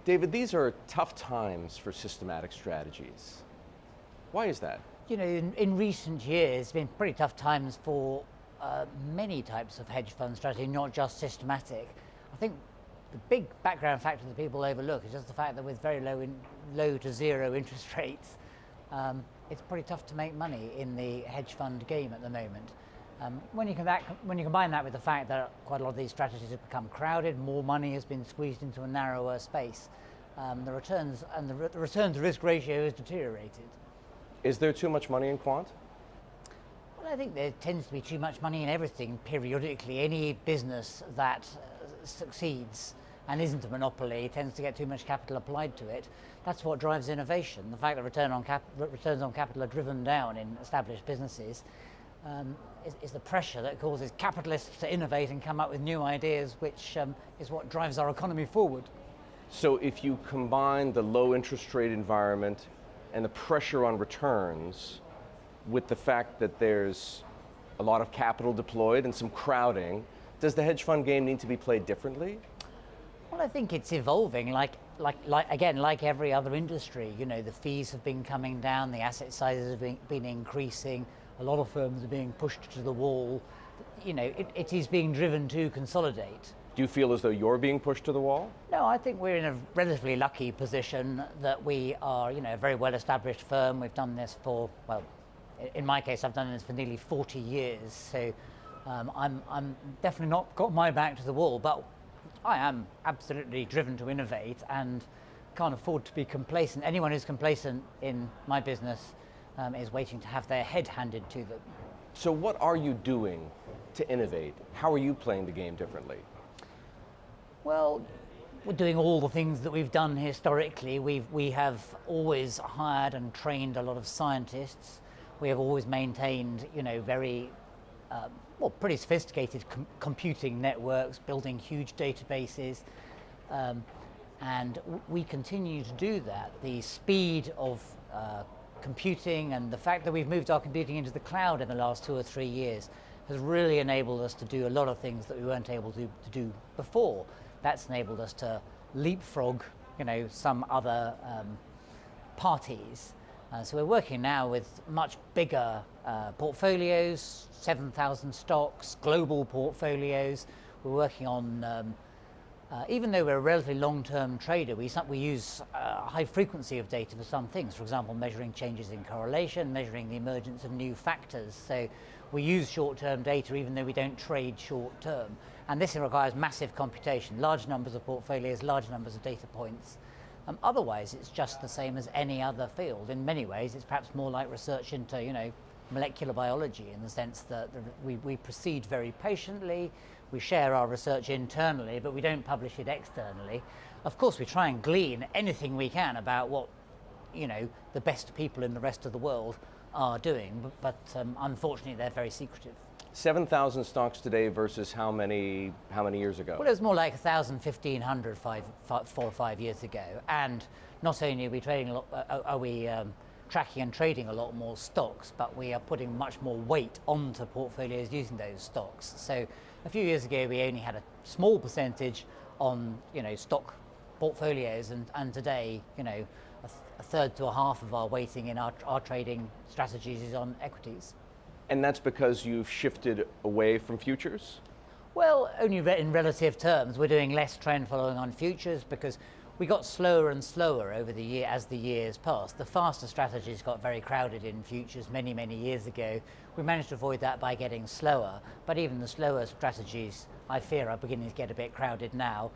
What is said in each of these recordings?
David, these are tough times for systematic strategies. Why is that? You know, in recent years, it's been pretty tough times for many types of hedge fund strategy, not just systematic. I think the big background factor that people overlook is just the fact that with very low to zero interest rates, it's pretty tough to make money in the hedge fund game at the moment. When you combine that with the fact that quite a lot of these strategies have become crowded, more money has been squeezed into a narrower space, the returns and the return to risk ratio has deteriorated. Is there too much money in quant? Well, I think there tends to be too much money in everything periodically. Any business that succeeds and isn't a monopoly tends to get too much capital applied to it. That's what drives innovation. The fact that returns on capital are driven down in established businesses is the pressure that causes capitalists to innovate and come up with new ideas, which is what drives our economy forward. So if you combine the low interest rate environment and the pressure on returns with the fact that there's a lot of capital deployed and some crowding, does the hedge fund game need to be played differently? Well, I think it's evolving, like every other industry. You know, the fees have been coming down, the asset sizes have been increasing, a lot of firms are being pushed to the wall. You know, it is being driven to consolidate. Do you feel as though you're being pushed to the wall? No, I think we're in a relatively lucky position that we are, you know, a very well-established firm. We've done this for, well, in my case, I've done this for nearly 40 years. So I'm definitely not got my back to the wall, but I am absolutely driven to innovate and can't afford to be complacent. Anyone who's complacent in my business is waiting to have their head handed to them. So what are you doing to innovate? How are you playing the game differently? Well, we're doing all the things that we've done historically. We have always hired and trained a lot of scientists. We have always maintained, you know, very pretty sophisticated computing networks, building huge databases, and we continue to do that. The speed of computing and the fact that we've moved our computing into the cloud in the last 2 or 3 years has really enabled us to do a lot of things that we weren't able to do before. That's enabled us to leapfrog, you know, some other parties. So we're working now with much bigger portfolios, 7,000 stocks, global portfolios. We're working on, even though we're a relatively long-term trader, we use a high frequency of data for some things. For example, measuring changes in correlation, measuring the emergence of new factors. So we use short-term data even though we don't trade short-term. And this requires massive computation, large numbers of portfolios, large numbers of data points. Otherwise, it's just the same as any other field. In many ways, it's perhaps more like research into, you know, molecular biology, in the sense that we proceed very patiently, we share our research internally, but we don't publish it externally. Of course, we try and glean anything we can about what, you know, the best people in the rest of the world are doing, but unfortunately, they're very secretive. 7,000 stocks today versus how many years ago? Well, it was more like 1,000, 1,500 4 or 5 years ago. And not only are we tracking and trading a lot more stocks, but we are putting much more weight onto portfolios using those stocks. So a few years ago, we only had a small percentage on, you know, stock portfolios, and today, you know, a third to a half of our weighting in our trading strategies is on equities. And that's because you've shifted away from futures? Well, only in relative terms. We're doing less trend following on futures because we got slower and slower over the year as the years passed. The faster strategies got very crowded in futures many, many years ago. We managed to avoid that by getting slower, but even the slower strategies, I fear, are beginning to get a bit crowded now.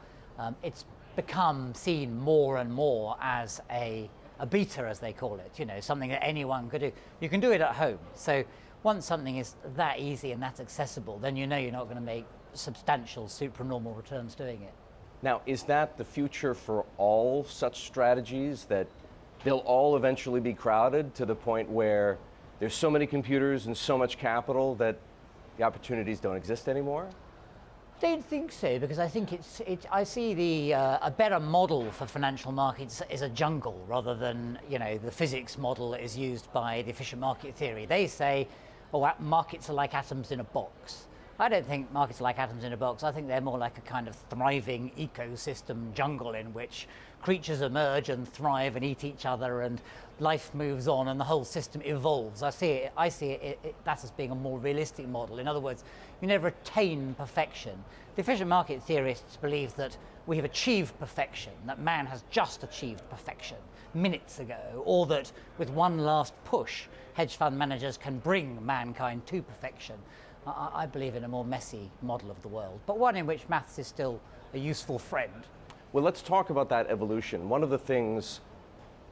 It's become seen more and more as a beta, as they call it, you know, something that anyone could do. You can do it at home. So once something is that easy and that accessible, then you know you're not going to make substantial supernormal returns doing it. Now, is that the future for all such strategies, that they'll all eventually be crowded to the point where there's so many computers and so much capital that the opportunities don't exist anymore? I don't think so, because I think I see a better model for financial markets is a jungle rather than, you know, the physics model that is used by the efficient market theory. They say, oh, markets are like atoms in a box. I don't think markets are like atoms in a box. I think they're more like a kind of thriving ecosystem jungle in which creatures emerge and thrive and eat each other, and life moves on, and the whole system evolves. I see that as being a more realistic model. In other words, you never attain perfection. The efficient market theorists believe that we have achieved perfection, that man has just achieved perfection minutes ago, or that with one last push, hedge fund managers can bring mankind to perfection. I believe in a more messy model of the world, but one in which maths is still a useful friend. Well, let's talk about that evolution. One of the things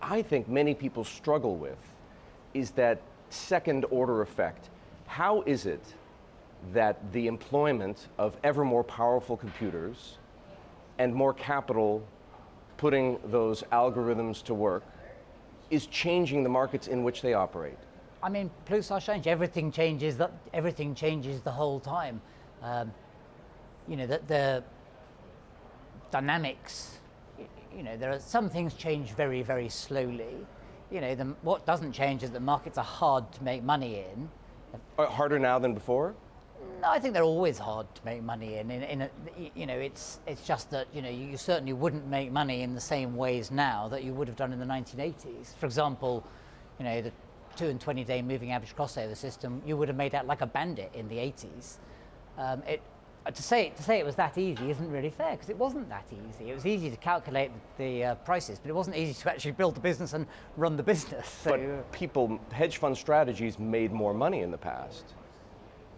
I think many people struggle with is that second order effect. How is it that the employment of ever more powerful computers and more capital putting those algorithms to work is changing the markets in which they operate? I mean, plus I change. Everything changes. Everything changes the whole time. You know, the dynamics. You know, there are some things change very, very slowly. You know, what doesn't change is that markets are hard to make money in. Harder now than before? No, I think they're always hard to make money in. You know, it's just that, you know, you certainly wouldn't make money in the same ways now that you would have done in the 1980s. For example, you know, the 2 and 20-day moving average crossover system, you would have made out like a bandit in the 80s. To say it was that easy isn't really fair, because it wasn't that easy. It was easy to calculate the prices, but it wasn't easy to actually build the business and run the business. So, but hedge fund strategies made more money in the past.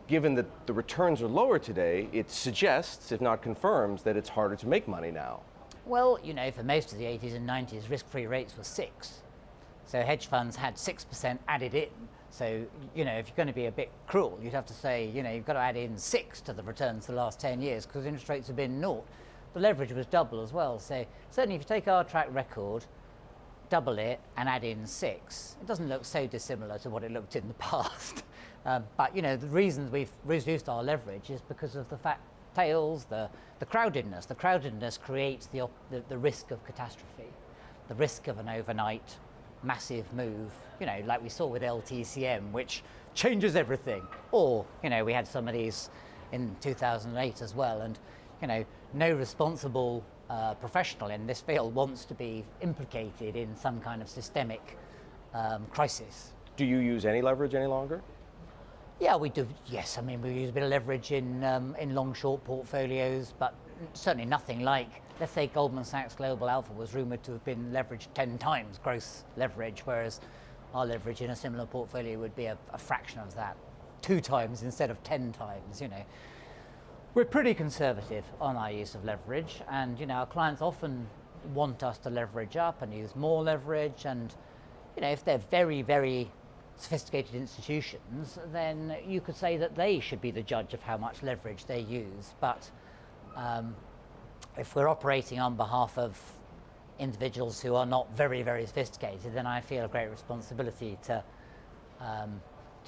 Given that the returns are lower today, it suggests, if not confirms, that it's harder to make money now. well, you know, for most of the 80s and 90s, risk-free rates were 6. So hedge funds had 6% added in. So, you know, if you're going to be a bit cruel, you'd have to say, you know, you've got to add in 6 to the returns the last 10 years because interest rates have been 0. The leverage was double as well. So certainly if you take our track record, double it and add in 6, it doesn't look so dissimilar to what it looked in the past. But, you know, the reasons we've reduced our leverage is because of the fat tails, the crowdedness. The crowdedness creates the risk of catastrophe, the risk of an overnight massive move, you know, like we saw with LTCM, which changes everything. Or, you know, we had some of these in 2008 as well, and, you know, no responsible professional in this field wants to be implicated in some kind of systemic crisis. Do you use any leverage any longer? Yeah, we do. Yes, I mean, we use a bit of leverage in long-short portfolios, but certainly nothing like, let's say Goldman Sachs Global Alpha was rumoured to have been leveraged 10 times gross leverage, whereas our leverage in a similar portfolio would be a fraction of that, 2 times instead of 10 times, you know. We're pretty conservative on our use of leverage, and, you know, our clients often want us to leverage up and use more leverage, and, you know, if they're very, very sophisticated institutions, then you could say that they should be the judge of how much leverage they use. But if we're operating on behalf of individuals who are not very, very sophisticated, then I feel a great responsibility to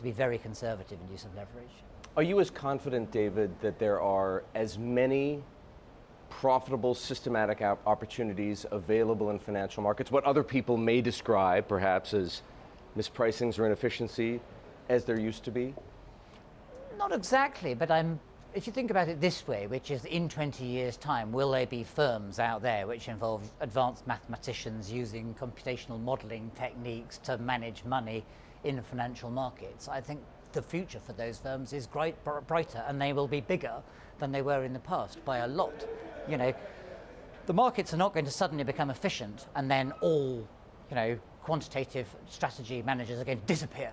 be very conservative in use of leverage. Are you as confident, David, that there are as many profitable systematic opportunities available in financial markets, what other people may describe perhaps as mispricings or inefficiency, as there used to be? Not exactly, but if you think about it this way, which is in 20 years' time, will there be firms out there which involve advanced mathematicians using computational modeling techniques to manage money in financial markets? I think the future for those firms is brighter, and they will be bigger than they were in the past by a lot. You know, the markets are not going to suddenly become efficient and then all, you know, quantitative strategy managers are going to disappear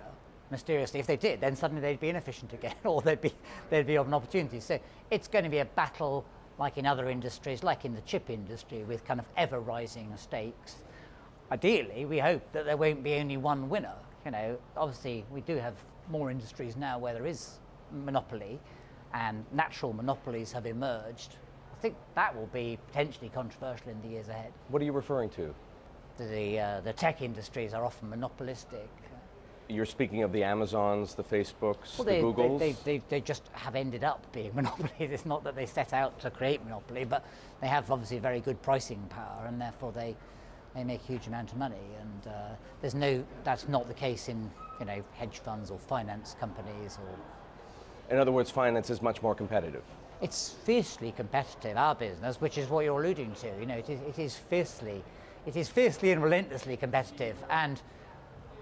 mysteriously. If they did, then suddenly they'd be inefficient again, or they'd be of an opportunity. So it's going to be a battle like in other industries, like in the chip industry, with kind of ever rising stakes. Ideally, we hope that there won't be only one winner. You know, obviously we do have more industries now where there is monopoly, and natural monopolies have emerged. I think that will be potentially controversial in the years ahead. What are you referring to? The tech industries are often monopolistic. You're speaking of the Amazons, the Facebooks, Well, the Googles? they just have ended up being monopolies. It's not that they set out to create monopoly, but they have obviously very good pricing power, and therefore they make a huge amount of money. And that's not the case in, you know, hedge funds or finance companies. Or in other words, finance is much more competitive. It's fiercely competitive, our business, which is what you're alluding to. You know, it is fiercely it is fiercely and relentlessly competitive, and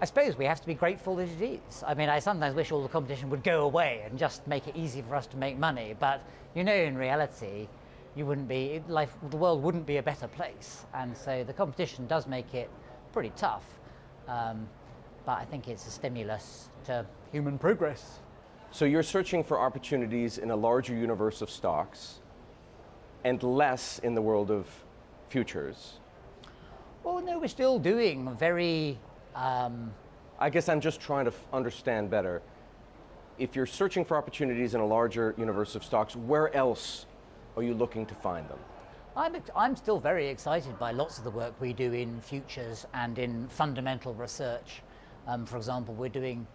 I suppose we have to be grateful that it is. I mean, I sometimes wish all the competition would go away and just make it easy for us to make money, but in reality, the world wouldn't be a better place, and so the competition does make it pretty tough, but I think it's a stimulus to human progress. So you're searching for opportunities in a larger universe of stocks and less in the world of futures. Well, no, we're still doing very... I guess I'm just trying to understand better. If you're searching for opportunities in a larger universe of stocks, where else are you looking to find them? I'm still very excited by lots of the work we do in futures and in fundamental research. For example, we're doing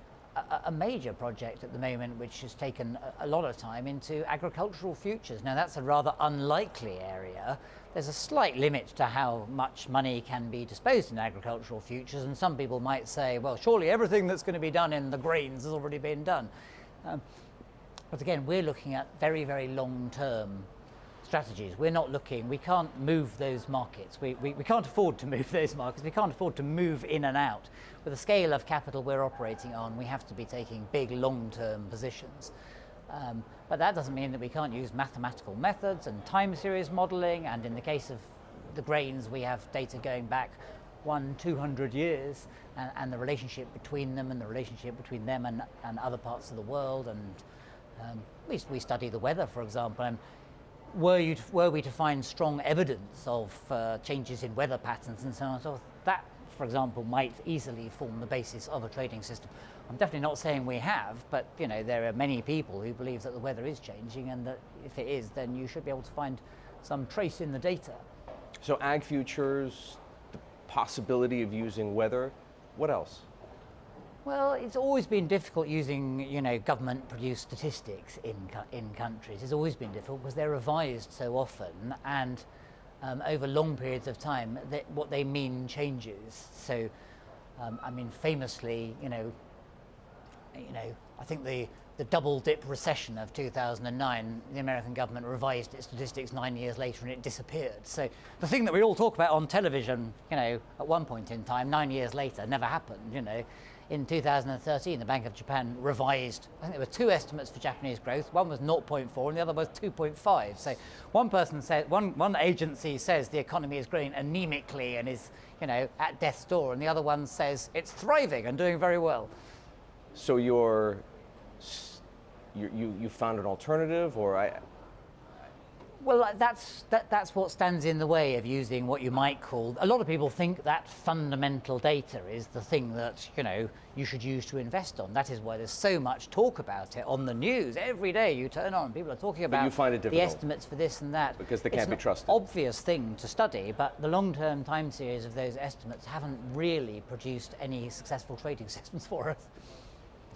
a major project at the moment which has taken a lot of time into agricultural futures. Now that's a rather unlikely area. There's a slight limit to how much money can be disposed in agricultural futures, and some people might say, well, surely everything that's going to be done in the grains has already been done. But again, we're looking at very, very long-term strategies. We can't move those markets. We can't afford to move those markets. We can't afford to move in and out. With the scale of capital we're operating on, we have to be taking big long-term positions. But that doesn't mean that we can't use mathematical methods and time series modeling, and in the case of the grains, we have data going back 100-200 years, and the relationship between them and the relationship between them and other parts of the world, and we study the weather, for example, and were we to find strong evidence of changes in weather patterns and so on and so forth, that, for example, might easily form the basis of a trading system. I'm definitely not saying we have, but there are many people who believe that the weather is changing, and that if it is, then you should be able to find some trace in the data. So ag futures, the possibility of using weather, what else? Well, it's always been difficult using, government-produced statistics in countries. It's always been difficult because they're revised so often, and over long periods of time, what they mean changes. So, famously, I think the double-dip recession of 2009, the American government revised its statistics 9 years later, and it disappeared. So the thing that we all talk about on television, at one point in time, 9 years later, never happened. In 2013, the Bank of Japan revised, I think there were two estimates for Japanese growth. One was 0.4 and the other was 2.5. So one person said, one agency says the economy is growing anemically and is, at death's door, and the other one says it's thriving and doing very well. So you found an alternative, or Well, that's what stands in the way of using what you might call. A lot of people think that fundamental data is the thing that you should use to invest on. That is why there's so much talk about it on the news every day. You turn on, people are talking about you find it the estimates for this and that because they can't be trusted. It's an obvious thing to study, but the long-term time series of those estimates haven't really produced any successful trading systems for us.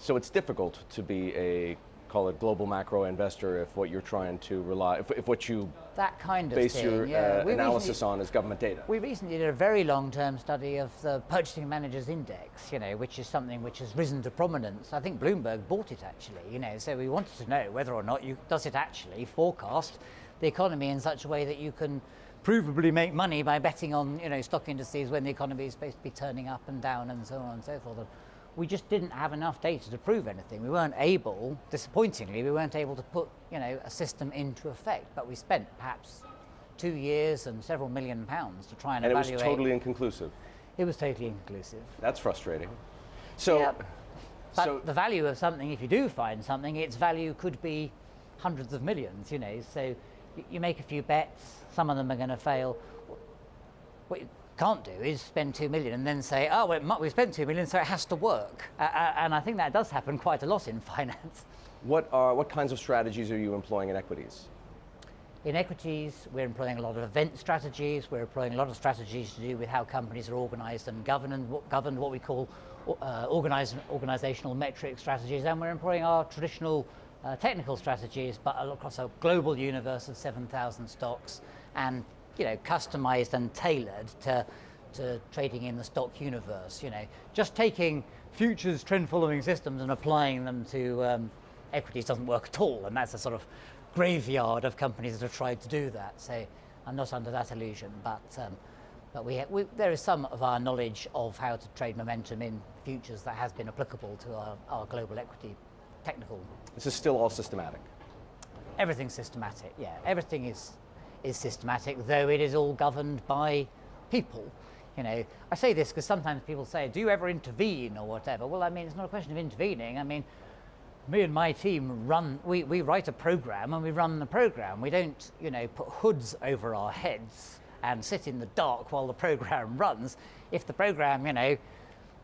So it's difficult to be a, call it, global macro investor if what you're trying to rely, if what you that kind of base thing, your yeah. analysis on is government data. We recently did a very long-term study of the Purchasing Managers Index, which is something which has risen to prominence. I think Bloomberg bought it actually, so we wanted to know whether or not does it actually forecast the economy in such a way that you can provably make money by betting on, stock indices when the economy is supposed to be turning up and down and so on and so forth. We just didn't have enough data to prove anything. We weren't able, disappointingly, to put, a system into effect. But we spent perhaps 2 years and several £1 million to try and evaluate. And it was totally inconclusive. It was totally inconclusive. That's frustrating. So, yeah. But the value of something, if you do find something, its value could be hundreds of millions, So you make a few bets, some of them are going to fail. What you can't do is spend 2 million and then say, oh, well, we spent 2 million, so it has to work. And I think that does happen quite a lot in finance. What kinds of strategies are you employing in equities? In equities, we're employing a lot of event strategies. We're employing a lot of strategies to do with how companies are organized and governed, what we call organizational metric strategies. And we're employing our traditional technical strategies, but across a global universe of 7,000 stocks, and customized and tailored to trading in the stock universe. Just taking futures trend following systems and applying them to equities doesn't work at all, and that's a sort of graveyard of companies that have tried to do that. So I'm not under that illusion, but But there is some of our knowledge of how to trade momentum in futures that has been applicable to our global equity technical. This is still all systematic. Everything's systematic, yeah. Everything is systematic, though it is all governed by people. You know, I say this because sometimes people say, do you ever intervene or whatever? Well, I mean, it's not a question of intervening. I mean, me and my team we write a program and we run the program. We don't, you know, put hoods over our heads and sit in the dark while the program runs. If the program, you know,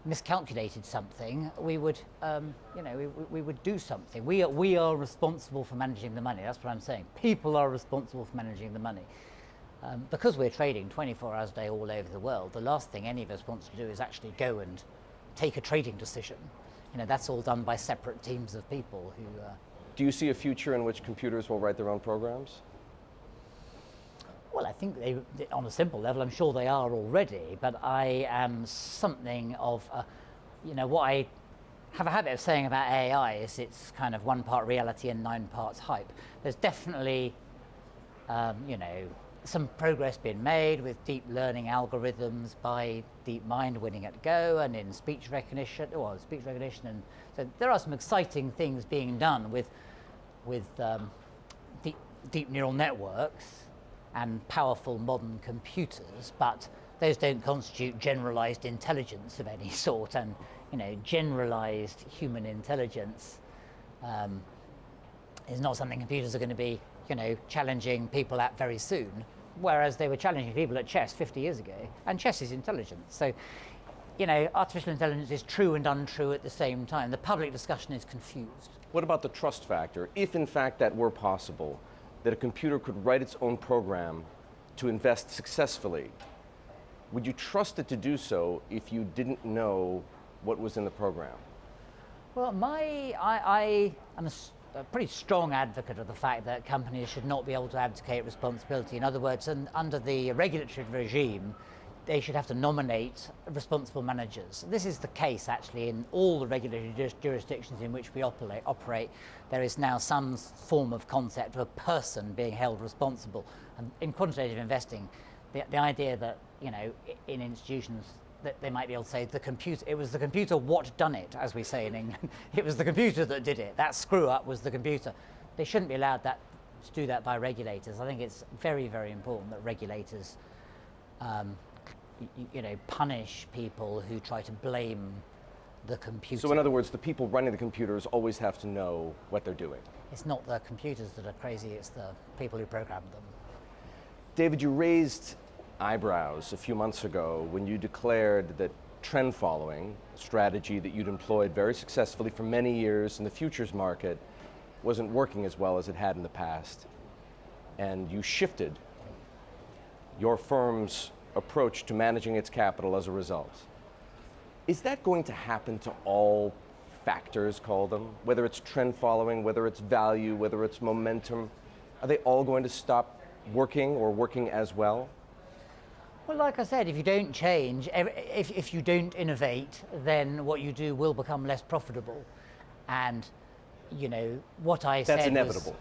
miscalculated something, we would, you know, we would do something. We are responsible for managing the money. That's what I'm saying. People are responsible for managing the money. Because we're trading 24 hours a day all over the world, the last thing any of us wants to do is actually go and take a trading decision. You know, that's all done by separate teams of people who... Do you see a future in which computers will write their own programs? Well, I think they, on a simple level, I'm sure they are already, but I am something of, you know, what I have a habit of saying about AI is it's kind of 1 part reality and 9 parts hype. There's definitely, you know, some progress being made with deep learning algorithms by DeepMind winning at Go and in speech recognition, and so there are some exciting things being done with deep neural networks and powerful modern computers, but those don't constitute generalized intelligence of any sort, and you know, generalized human intelligence is not something computers are going to be, you know, challenging people at very soon, whereas they were challenging people at chess 50 years ago, and chess is intelligence. So, you know, artificial intelligence is true and untrue at the same time. The public discussion is confused. What about the trust factor? If in fact that were possible, that a computer could write its own program to invest successfully, would you trust it to do so if you didn't know what was in the program? Well, I am a pretty strong advocate of the fact that companies should not be able to abdicate responsibility. In other words, under the regulatory regime, they should have to nominate responsible managers. This is the case actually in all the regulatory jurisdictions in which we operate. There is now some form of concept of a person being held responsible. And in quantitative investing, the idea that, you know, in institutions that they might be able to say it was the computer what done it, as we say in England. It was the computer that did it. That screw up was the computer. They shouldn't be allowed to do that by regulators. I think it's very, very important that regulators you know, punish people who try to blame the computer. So in other words, the people running the computers always have to know what they're doing. It's not the computers that are crazy, it's the people who programmed them. David, you raised eyebrows a few months ago when you declared that trend following, a strategy that you'd employed very successfully for many years in the futures market, wasn't working as well as it had in the past. And you shifted your firm's approach to managing its capital as a result. Is that going to happen to all factors, call them? Whether it's trend following, whether it's value, whether it's momentum, are they all going to stop working or working as well? Well, like I said, if you don't change, if you don't innovate, then what you do will become less profitable. And, you know, what I said That's inevitable.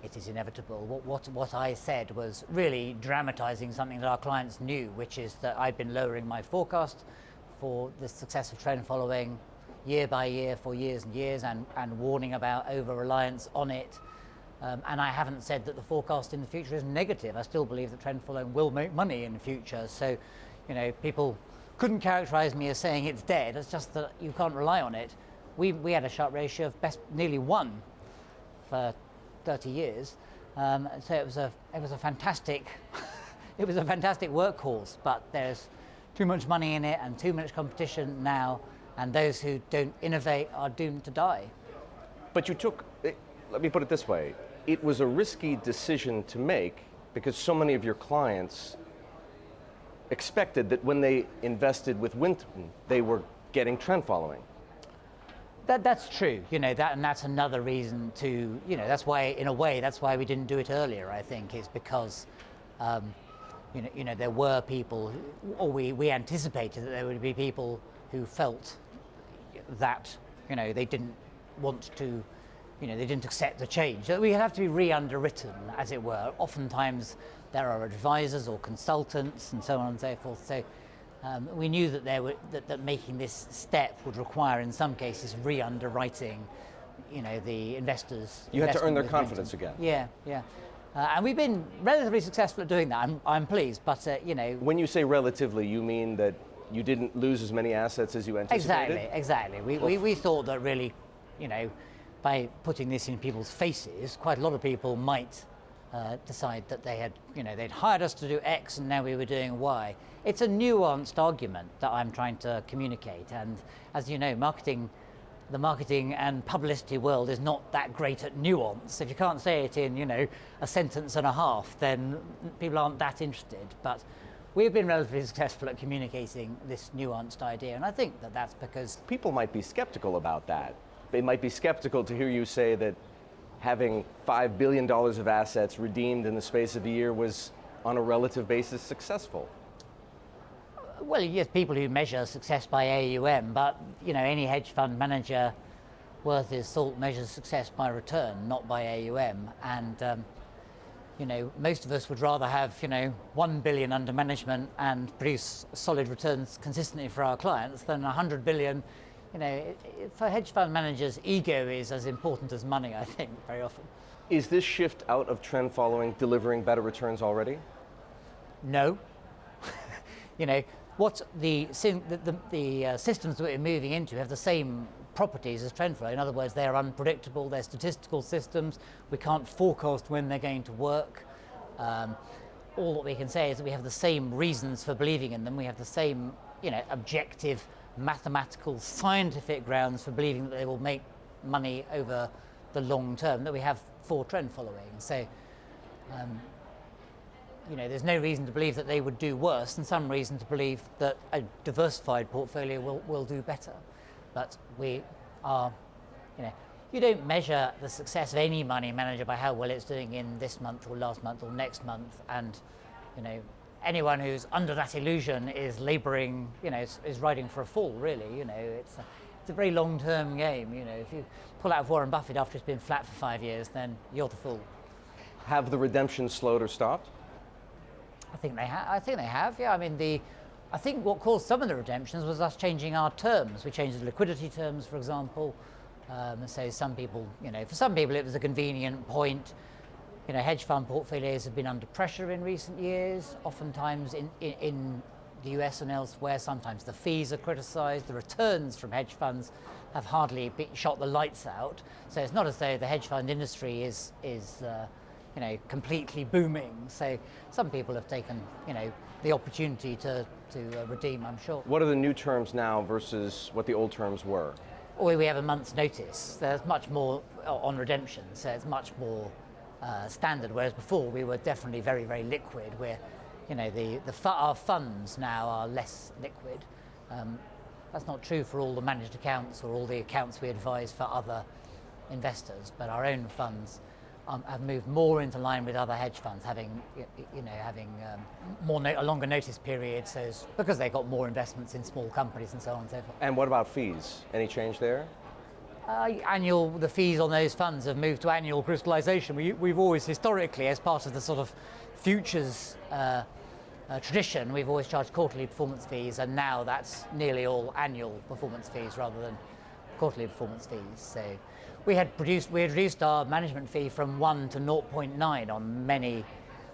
It is inevitable. What I said was really dramatizing something that our clients knew, which is that I've been lowering my forecast for the success of trend following year by year for years and years, and warning about over-reliance on it. And I haven't said that the forecast in the future is negative. I still believe that trend following will make money in the future. So, you know, people couldn't characterize me as saying it's dead. It's just that you can't rely on it. We had a Sharpe ratio of nearly 1 for 30 years. So it was a fantastic it was a fantastic workhorse, but there's too much money in it and too much competition now, and those who don't innovate are doomed to die. But you took, let me put it this way, it was a risky decision to make because so many of your clients expected that when they invested with Winton, they were getting trend following. That's true, you know, and that's another reason to, you know, that's why, in a way, that's why we didn't do it earlier, I think, is because, you know, there were people, or we anticipated that there would be people who felt that, you know, they didn't want to, you know, they didn't accept the change. So we have to be re-underwritten, as it were. Oftentimes, there are advisors or consultants and so on and so forth. So we knew that that making this step would require, in some cases, re-underwriting, the investors. You had to earn their confidence again. Yeah. And we've been relatively successful at doing that. I'm pleased, but When you say relatively, you mean that you didn't lose as many assets as you anticipated? Exactly. We thought that really, by putting this in people's faces, quite a lot of people might decide that they'd hired us to do X and now we were doing Y. It's a nuanced argument that I'm trying to communicate, and as you know, the marketing and publicity world is not that great at nuance. If you can't say it in, a sentence and a half, then people aren't that interested. But we've been relatively successful at communicating this nuanced idea, and I think that that's because people might be skeptical about that. They might be skeptical to hear you say that having $5 billion of assets redeemed in the space of a year was, on a relative basis, successful. Well, yes, people who measure success by AUM, but any hedge fund manager worth his salt measures success by return, not by AUM. And most of us would rather have 1 billion under management and produce solid returns consistently for our clients than 100 billion. For hedge fund managers, ego is as important as money, I think, very often. Is this shift out of trend following delivering better returns already? No. What the systems that we're moving into have the same properties as trend flow. In other words, they're unpredictable, they're statistical systems, we can't forecast when they're going to work. All that we can say is that we have the same reasons for believing in them, we have the same objective, mathematical, scientific grounds for believing that they will make money over the long term that we have for trend following. So there's no reason to believe that they would do worse, and some reason to believe that a diversified portfolio will do better. But we are, you don't measure the success of any money manager by how well it's doing in this month or last month or next month. And, anyone who's under that illusion is laboring, is riding for a fall, really. It's a very long-term game. If you pull out of Warren Buffett after it's been flat for 5 years, then you're the fool. Have the redemptions slowed or stopped? I think they have. Yeah. I think what caused some of the redemptions was us changing our terms. We changed the liquidity terms, for example. So some people, for some people it was a convenient point. Hedge fund portfolios have been under pressure in recent years, oftentimes in the US and elsewhere. Sometimes the fees are criticised. The returns from hedge funds have hardly shot the lights out. So it's not as though the hedge fund industry is completely booming. So some people have taken, the opportunity to redeem, I'm sure. What are the new terms now versus what the old terms were? Or we have a month's notice. There's much more on redemption, so it's much more standard. Whereas before we were definitely very, very liquid. Where, our funds now are less liquid. That's not true for all the managed accounts or all the accounts we advise for other investors, but our own funds have moved more into line with other hedge funds, having a longer notice period, so because they got more investments in small companies and so on and so forth. And what about fees? Any change there? The fees on those funds have moved to annual crystallization. We've always historically, as part of the sort of futures tradition, we've always charged quarterly performance fees, and now that's nearly all annual performance fees rather than quarterly performance fees. So we had reduced our management fee from 1 to 0.9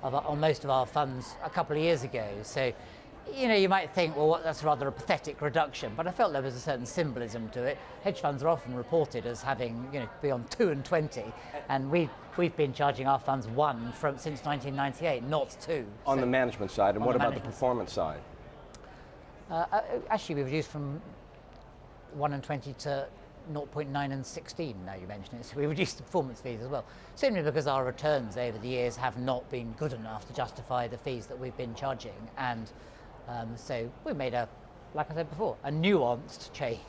on most of our funds a couple of years ago. So, you might think, well, that's rather a pathetic reduction, but I felt there was a certain symbolism to it. Hedge funds are often reported as having, beyond 2 and 20, and we've been charging our funds 1 since 1998, not 2. On the management side, and what about the performance side? Actually, we've reduced from 1 and 20 to 0.9 and 16, now you mention it. So we reduced the performance fees as well, simply because our returns over the years have not been good enough to justify the fees that we've been charging. And so we made like I said before, a nuanced change,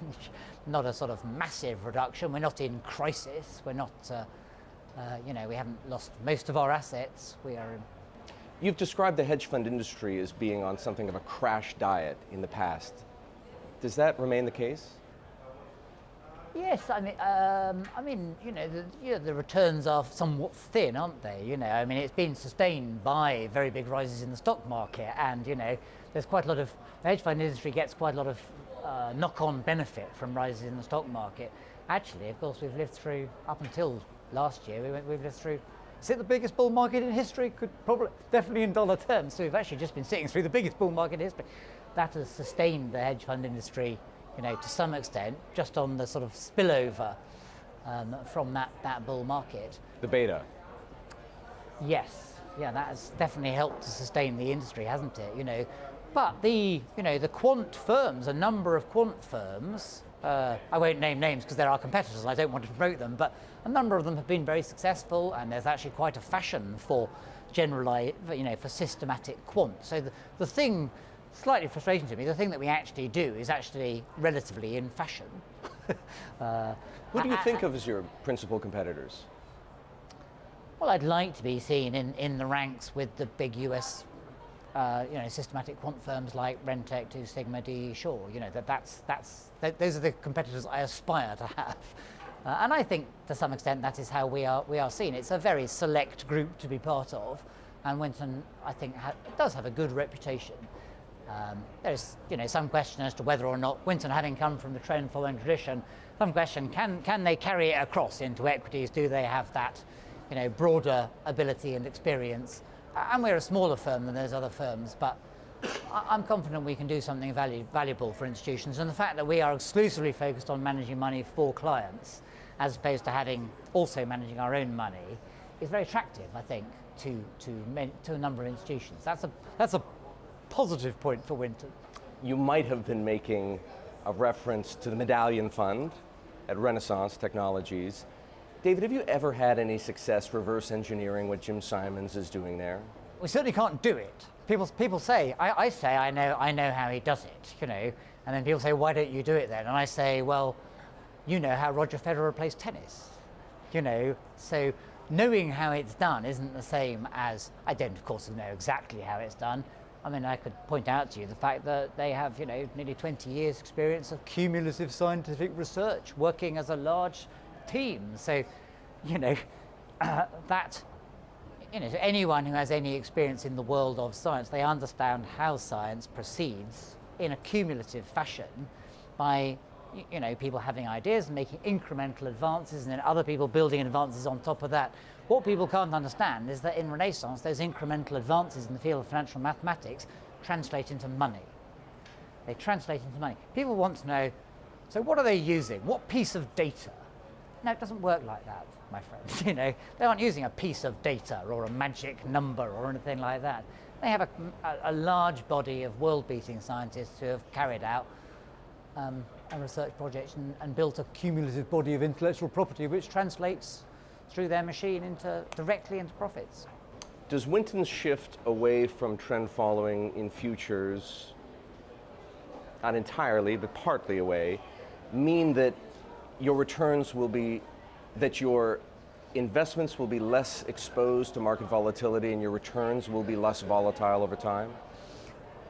not a sort of massive reduction. We're not in crisis. We're not, we haven't lost most of our assets. We are in. You've described the hedge fund industry as being on something of a crash diet in the past. Does that remain the case? Yes, the returns are somewhat thin, aren't they? It's been sustained by very big rises in the stock market, and there's quite a lot of the hedge fund industry gets quite a lot of knock-on benefit from rises in the stock market. Actually, of course, we've lived through up until last year. We've lived through. Is it the biggest bull market in history? Definitely in dollar terms. So we've actually just been sitting through the biggest bull market in history. That has sustained the hedge fund industry, to some extent, just on the sort of spillover from that bull market. The beta. Yes, yeah, that has definitely helped to sustain the industry, hasn't it? But the quant firms, a number of quant firms, I won't name names because they're our competitors and I don't want to promote them, but a number of them have been very successful, and there's actually quite a fashion for for systematic quant. So the thing, slightly frustrating to me, the thing that we actually do is actually relatively in fashion. Who do you think of as your principal competitors? Well, I'd like to be seen in the ranks with the big US systematic quant firms like Rentec, Two Sigma, D, Shaw. Those are the competitors I aspire to have, and I think to some extent that is how we are seen. It's a very select group to be part of, and Winton, I think, does have a good reputation. There's some question as to whether or not Winton, having come from the trend following tradition, some question can they carry it across into equities? Do they have that broader ability and experience? And we're a smaller firm than those other firms, but I'm confident we can do something valuable for institutions. And the fact that we are exclusively focused on managing money for clients, as opposed to also managing our own money, is very attractive, I think, to a number of institutions. That's a positive point for Winton. You might have been making a reference to the Medallion Fund at Renaissance Technologies. David, have you ever had any success reverse engineering what Jim Simons is doing there? We certainly can't do it. People say, I say I know how he does it, and then people say, why don't you do it then? And I say, well, you know how Roger Federer plays tennis, so knowing how it's done isn't the same as, I don't of course know exactly how it's done. I could point out to you the fact that they have, nearly 20 years experience of cumulative scientific research, working as a large team. So, anyone who has any experience in the world of science, they understand how science proceeds in a cumulative fashion by, people having ideas and making incremental advances, and then other people building advances on top of that. What people can't understand is that in Renaissance, those incremental advances in the field of financial mathematics translate into money. They translate into money. People want to know, so what are they using? What piece of data? No, it doesn't work like that, my friends. They aren't using a piece of data or a magic number or anything like that. They have a large body of world-beating scientists who have carried out a research project and built a cumulative body of intellectual property which translates through their machine directly into profits. Does Winton's shift away from trend following in futures, not entirely, but partly away, mean that your returns will be, that your investments will be less exposed to market volatility and your returns will be less volatile over time?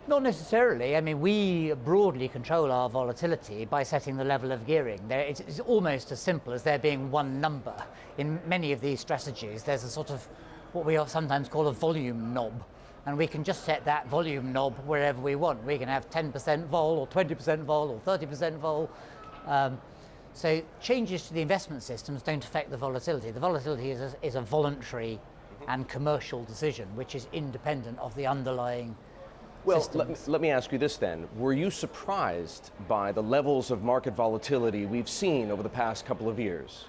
Not necessarily. We broadly control our volatility by setting the level of gearing. It's almost as simple as there being one number. In many of these strategies, there's a sort of what we sometimes call a volume knob, and we can just set that volume knob wherever we want. We can have 10% vol or 20% vol or 30% vol. So changes to the investment systems don't affect the volatility. The volatility is a voluntary and commercial decision, which is independent of the underlying systems. Let me ask you this then. Were you surprised by the levels of market volatility we've seen over the past couple of years?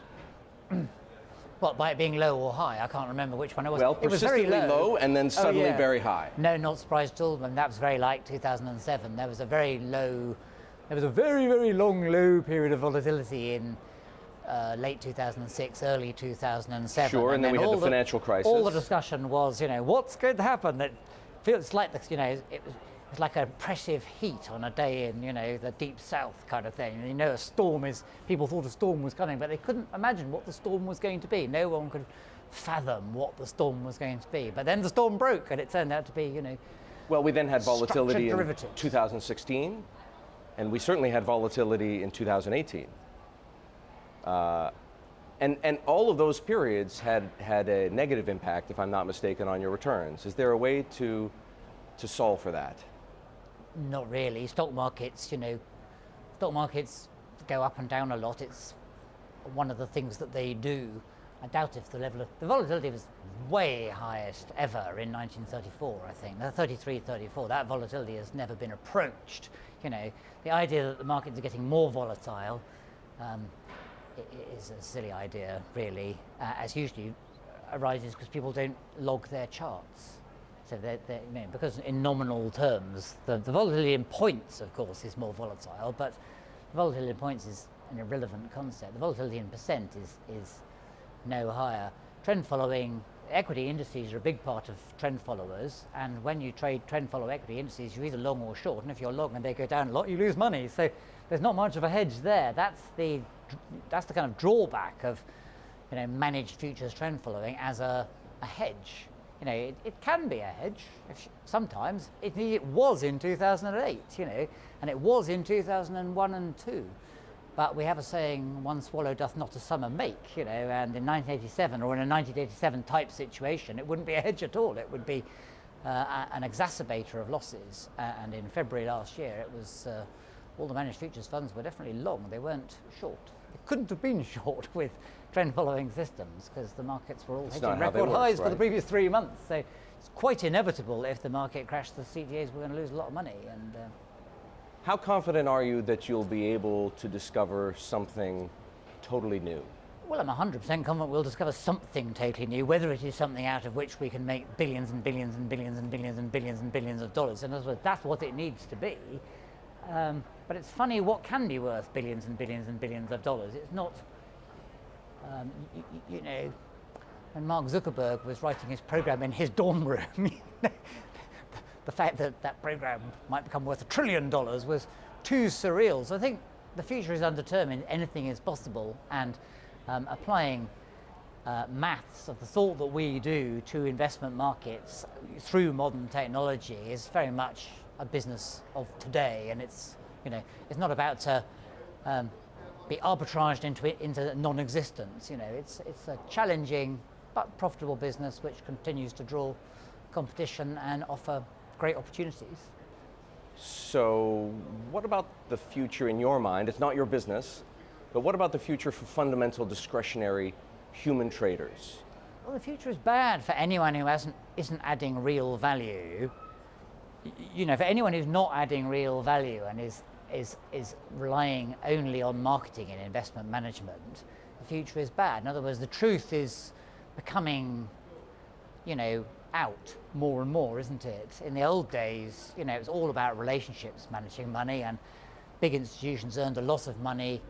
What, by it being low or high? I can't remember which one it was. Well, it was persistently low and then suddenly very high. No, not surprised at all. That was very like 2007. There was a very low, very, very long low period of volatility in late 2006, early 2007. Sure, and then we had the financial crisis. All the discussion was, what's going to happen? It feels like this, it's like an oppressive heat on a day in, the deep south kind of thing. And people thought a storm was coming, but they couldn't imagine what the storm was going to be. No one could fathom what the storm was going to be. But then the storm broke, and it turned out to be, Well, we then had volatility in 2016, and we certainly had volatility in 2018. And all of those periods had a negative impact, if I'm not mistaken, on your returns. Is there a way to solve for that? Not really. Stock markets, stock markets go up and down a lot. It's one of the things that they do. I doubt if the volatility was way highest ever in 1934, I think. 33, 34, that volatility has never been approached. The idea that the markets are getting more volatile is a silly idea, really, as usually arises because people don't log their charts. So because in nominal terms, the volatility in points, of course, is more volatile, but the volatility in points is an irrelevant concept. The volatility in percent is no higher. Trend following, equity indices are a big part of trend followers, and when you trade trend follow equity indices, you're either long or short, and if you're long and they go down a lot, you lose money. So there's not much of a hedge there. That's the kind of drawback of managed futures trend following as a hedge. It can be a hedge sometimes. It was in 2008, and it was in 2001 and 2. But we have a saying, one swallow doth not a summer make, and in 1987 or in a 1987 type situation, it wouldn't be a hedge at all. It would be an exacerbator of losses. And in February last year, it was all the managed futures funds were definitely long. They weren't short. They couldn't have been short with trend following systems because the markets were all hitting record highs for the previous 3 months. So it's quite inevitable if the market crashed, the CTAs were going to lose a lot of money. And how confident are you that you'll be able to discover something totally new? Well, I'm 100% confident we'll discover something totally new, whether it is something out of which we can make billions and billions and billions and billions and billions and billions of dollars. In other words, that's what it needs to be. But it's funny what can be worth billions and billions and billions of dollars. It's not, when Mark Zuckerberg was writing his program in his dorm room, the fact that that program might become worth $1 trillion was too surreal. So I think the future is undetermined, anything is possible, and applying maths of the sort that we do to investment markets through modern technology is very much a business of today, and it's not about to be arbitraged into non-existence. It's a challenging but profitable business which continues to draw competition and offer great opportunities. So what about the future in your mind? It's not your business, but what about the future for fundamental discretionary human traders? Well, the future is bad for anyone who isn't adding real value. For anyone who's not adding real value and is relying only on marketing and investment management, the future is bad. In other words, the truth is becoming, out more and more, isn't it? In the old days, it was all about relationships, managing money, and big institutions earned a lot of money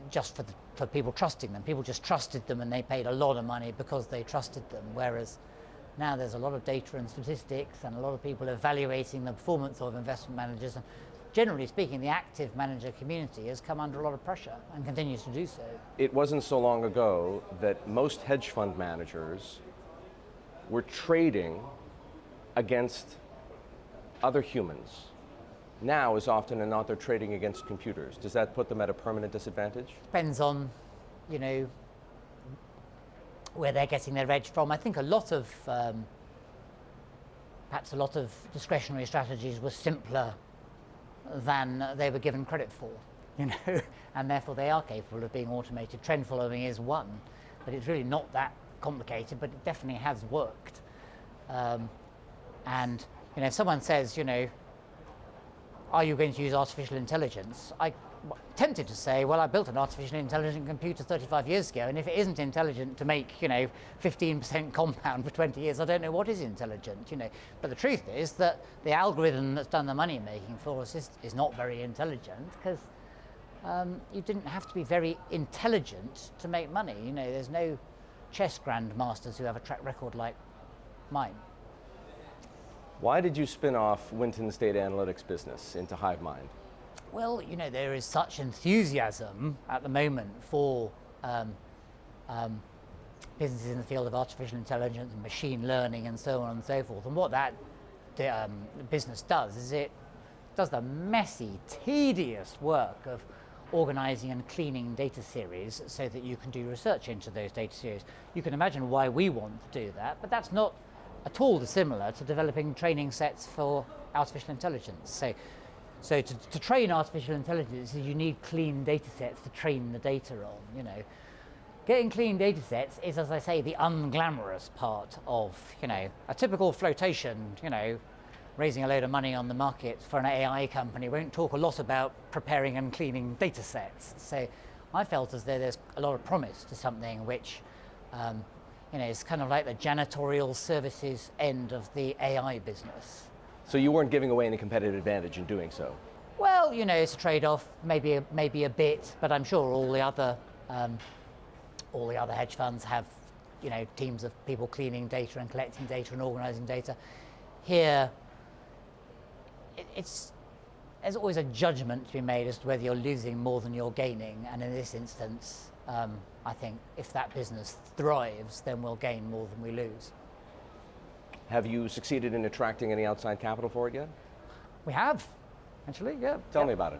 just for people trusting them. People just trusted them and they paid a lot of money because they trusted them, whereas now there's a lot of data and statistics and a lot of people evaluating the performance of investment managers, and generally speaking, the active manager community has come under a lot of pressure and continues to do so. It wasn't so long ago that most hedge fund managers were trading against other humans. Now, as often as not, they're trading against computers. Does that put them at a permanent disadvantage? Depends on, where they're getting their edge from. I think perhaps a lot of discretionary strategies were simpler than they were given credit for, and therefore they are capable of being automated. Trend following is one, but it's really not that complicated, but it definitely has worked. And if someone says, are you going to use artificial intelligence? I'm tempted to say, well, I built an artificially intelligent computer 35 years ago, and if it isn't intelligent to make 15% compound for 20 years, I don't know what is intelligent. But the truth is that the algorithm that's done the money making for us is not very intelligent, because you didn't have to be very intelligent to make money. There's no chess grandmasters who have a track record like mine. Why did you spin off Winton's data analytics business into Hive Mind? Well, there is such enthusiasm at the moment for businesses in the field of artificial intelligence and machine learning and so on and so forth. And what that business does is it does the messy, tedious work of organizing and cleaning data series so that you can do research into those data series. You can imagine why we want to do that, but that's not at all dissimilar to developing training sets for artificial intelligence. So to train artificial intelligence, you need clean data sets to train the data on, you know. Getting clean data sets is, as I say, the unglamorous part of, you know, a typical flotation, you know, raising a load of money on the market for an AI company won't talk a lot about preparing and cleaning data sets. So I felt as though there's a lot of promise to something which, you know, is kind of like the janitorial services end of the AI business. So you weren't giving away any competitive advantage in doing so? Well, you know, it's a trade-off, maybe a bit, but I'm sure all the other hedge funds have, you know, teams of people cleaning data and collecting data and organizing data. Here, there's always a judgment to be made as to whether you're losing more than you're gaining, and in this instance, I think if that business thrives, then we'll gain more than we lose. Have you succeeded in attracting any outside capital for it yet? We have, actually, yeah. Tell me about it.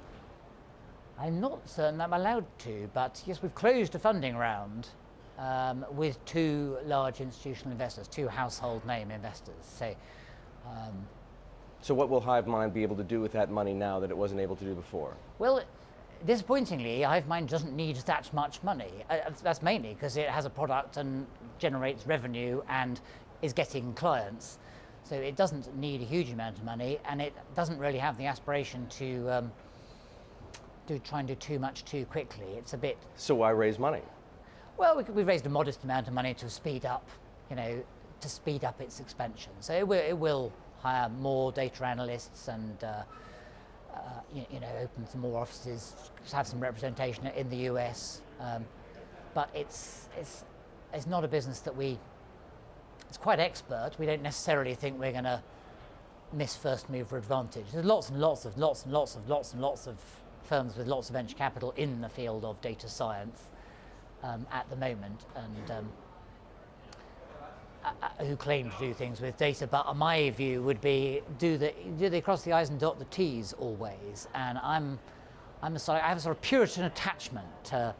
I'm not certain I'm allowed to, but yes, we've closed a funding round with 2 large institutional investors, 2 household name investors. So what will HiveMind be able to do with that money now that it wasn't able to do before? Well, disappointingly, HiveMind doesn't need that much money. That's mainly because it has a product and generates revenue and is getting clients. So it doesn't need a huge amount of money, and it doesn't really have the aspiration to try and do too much too quickly. It's a bit... So why raise money? Well, we raised a modest amount of money to speed up, you know, to speed up its expansion. So it will hire more data analysts and you know, open some more offices, have some representation in the US. But it's not a business that it's quite expert. We don't necessarily think we're going to miss first mover advantage. There's lots and lots of firms with lots of venture capital in the field of data science at the moment, and who claim to do things with data. But my view would be, do they cross the I's and dot the T's always? And I have a sort of Puritan attachment to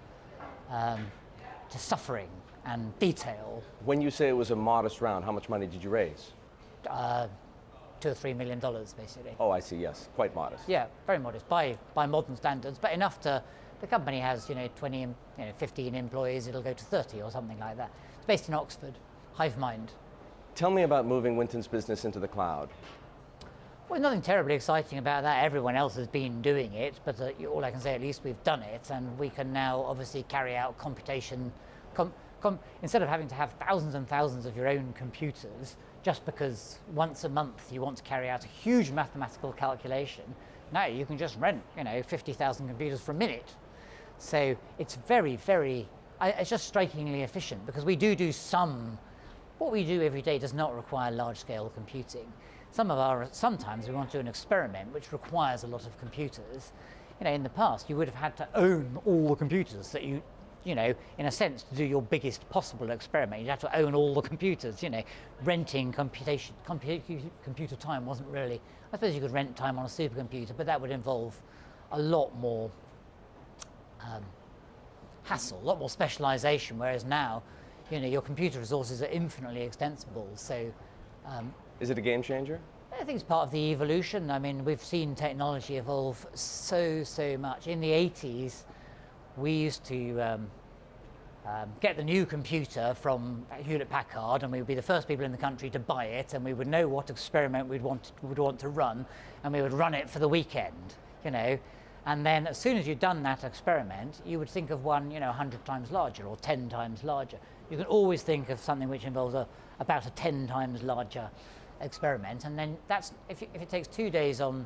suffering and detail. When you say it was a modest round, how much money did you raise? $2 or $3 million, basically. Oh, I see. Yes, quite modest. Yeah, very modest by modern standards, but enough to. The company has 15 employees. It'll go to 30 or something like that. It's based in Oxford, HiveMind. Tell me about moving Winton's business into the cloud. Well, nothing terribly exciting about that. Everyone else has been doing it, but all I can say, at least we've done it, and we can now obviously carry out computation. Instead of having to have thousands and thousands of your own computers, just because once a month you want to carry out a huge mathematical calculation, now you can just rent, 50,000 computers for a minute. So it's it's just strikingly efficient, because we do some. What we do every day does not require large-scale computing. Sometimes we want to do an experiment which requires a lot of computers. In the past, you would have had to own all the computers that you in a sense, to do your biggest possible experiment. You'd have to own all the computers. Renting computer time wasn't really. I suppose you could rent time on a supercomputer, but that would involve a lot more hassle, a lot more specialization. Whereas now, your computer resources are infinitely extensible. So, is it a game changer? I think it's part of the evolution. I mean, we've seen technology evolve so much. In the 80s, we used to get the new computer from Hewlett-Packard, and we would be the first people in the country to buy it, and we would know what experiment we'd want to run, and we would run it for the weekend, And then as soon as you'd done that experiment, you would think of one, 100 times larger or 10 times larger. You can always think of something which involves about a 10 times larger experiment, and then if it takes 2 days on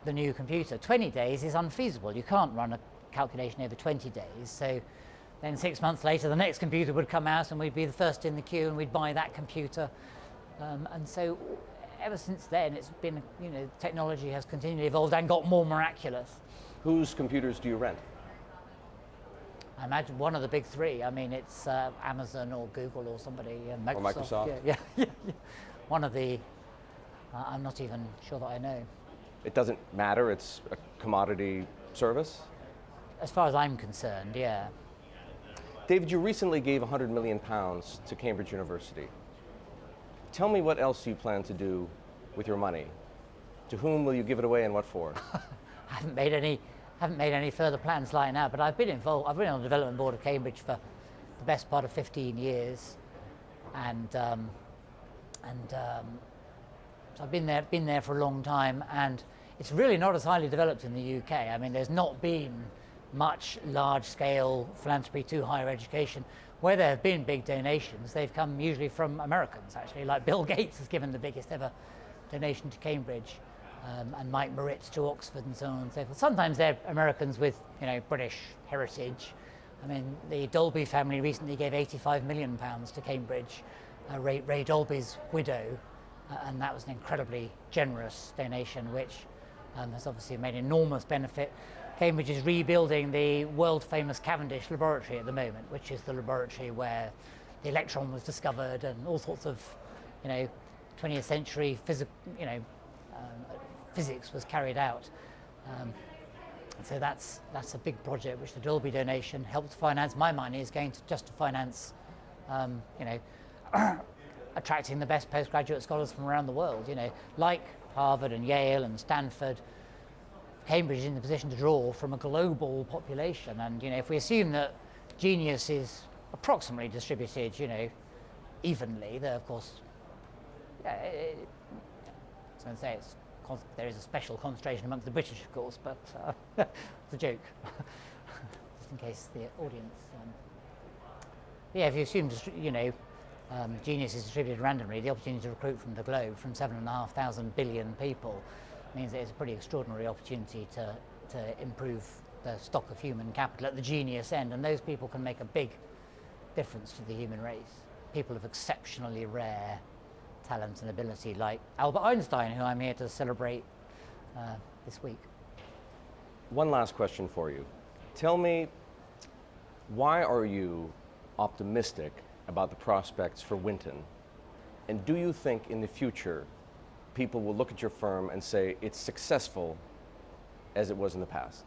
the new computer, 20 days is unfeasible. You can't run a calculation over 20 days. So then 6 months later, the next computer would come out, and we'd be the first in the queue, and we'd buy that computer. And so ever since then, it's been, technology has continually evolved and got more miraculous. Whose computers do you rent? I imagine one of the big three. I mean, it's Amazon or Google or somebody, Microsoft. Or Microsoft? Yeah. One of the, I'm not even sure that I know. It doesn't matter, it's a commodity service? as far as I'm concerned, yeah. David, you recently gave £100 million to Cambridge University. Tell me what else you plan to do with your money. To whom will you give it away and what for? I haven't made any further plans like that, but I've been involved. I've been on the development board of Cambridge for the best part of 15 years, and so I've been there for a long time, and it's really not as highly developed in the UK. I mean, there's not been much large-scale philanthropy to higher education. Where there have been big donations, they've come usually from Americans, actually. Like Bill Gates has given the biggest ever donation to Cambridge, and Mike Moritz to Oxford, and so on and so forth. Sometimes they're Americans with, British heritage. I mean, the Dolby family recently gave £85 million to Cambridge, Ray Dolby's widow, and that was an incredibly generous donation, which has obviously made enormous benefit. Cambridge is rebuilding the world-famous Cavendish laboratory at the moment, which is the laboratory where the electron was discovered and all sorts of, 20th century physics was carried out. So that's a big project which the Dolby donation helped finance. My money is going to just to finance, attracting the best postgraduate scholars from around the world. Like Harvard and Yale and Stanford. Cambridge is in the position to draw from a global population, and if we assume that genius is approximately distributed, evenly, there of course, I was going to say there is a special concentration amongst the British, of course, but it's a joke, just in case the audience. If you assume genius is distributed randomly, the opportunity to recruit from the globe from 7,500 billion people means that it's a pretty extraordinary opportunity to improve the stock of human capital at the genius end, and those people can make a big difference to the human race. People of exceptionally rare talent and ability, like Albert Einstein, who I'm here to celebrate this week. One last question for you. Tell me, why are you optimistic about the prospects for Winton? And do you think in the future people will look at your firm and say it's successful as it was in the past?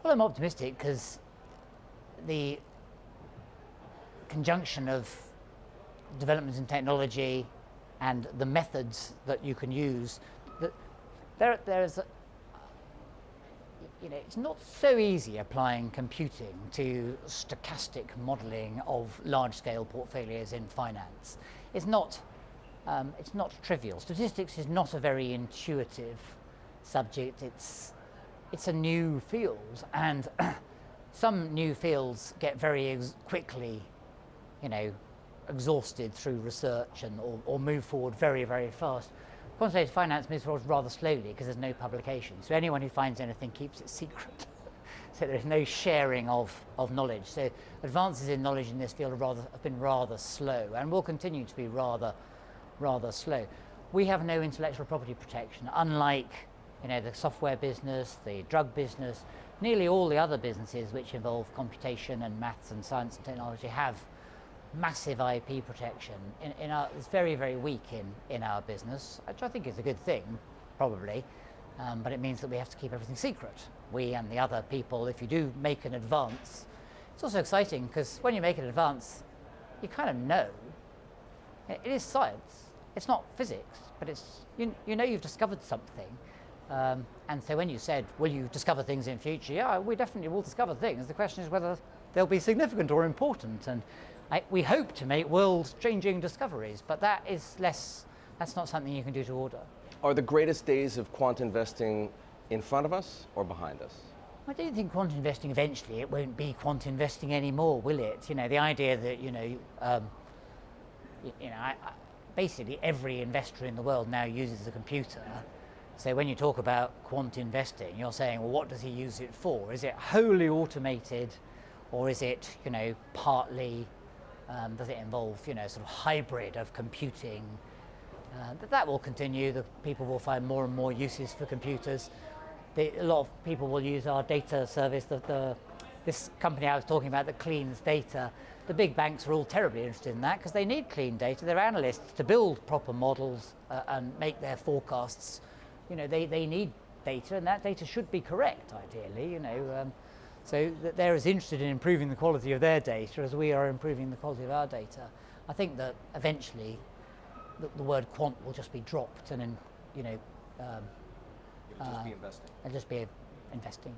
Well, I'm optimistic because the conjunction of developments in technology and the methods that you can use, there's it's not so easy applying computing to stochastic modeling of large-scale portfolios in finance. It's not trivial. Statistics is not a very intuitive subject. It's a new field, and some new fields get very quickly, exhausted through research or move forward very, very fast. Quantitative finance moves forward rather slowly because there's no publication. So anyone who finds anything keeps it secret. So there's no sharing of knowledge. So advances in knowledge in this field have been rather slow, and will continue to be rather slow. We have no intellectual property protection, unlike the software business, the drug business. Nearly all the other businesses which involve computation and maths and science and technology have massive IP protection. It's very, very weak in our business, which I think is a good thing, probably, but it means that we have to keep everything secret. We and the other people, if you do make an advance, it's also exciting because when you make an advance, you kind of know. It is science. It's not physics, but it's you've discovered something. And so when you said, will you discover things in future? Yeah, we definitely will discover things. The question is whether they'll be significant or important. And we hope to make world-changing discoveries, but that's not something you can do to order. Are the greatest days of quant investing in front of us or behind us? I don't think quant investing, eventually it won't be quant investing anymore, will it? The idea that basically every investor in the world now uses a computer. So when you talk about quant investing, you're saying, well, what does he use it for? Is it wholly automated, or is it, partly, does it involve, sort of hybrid of computing? That will continue. The people will find more and more uses for computers. A lot of people will use our data service, this company I was talking about that cleans data. The big banks are all terribly interested in that because they need clean data. They're analysts to build proper models and make their forecasts. They need data, and that data should be correct, ideally, you know. So that they're as interested in improving the quality of their data as we are improving the quality of our data. I think that eventually the word quant will just be dropped, and then, you know, It'll just be investing. it'll just be investing.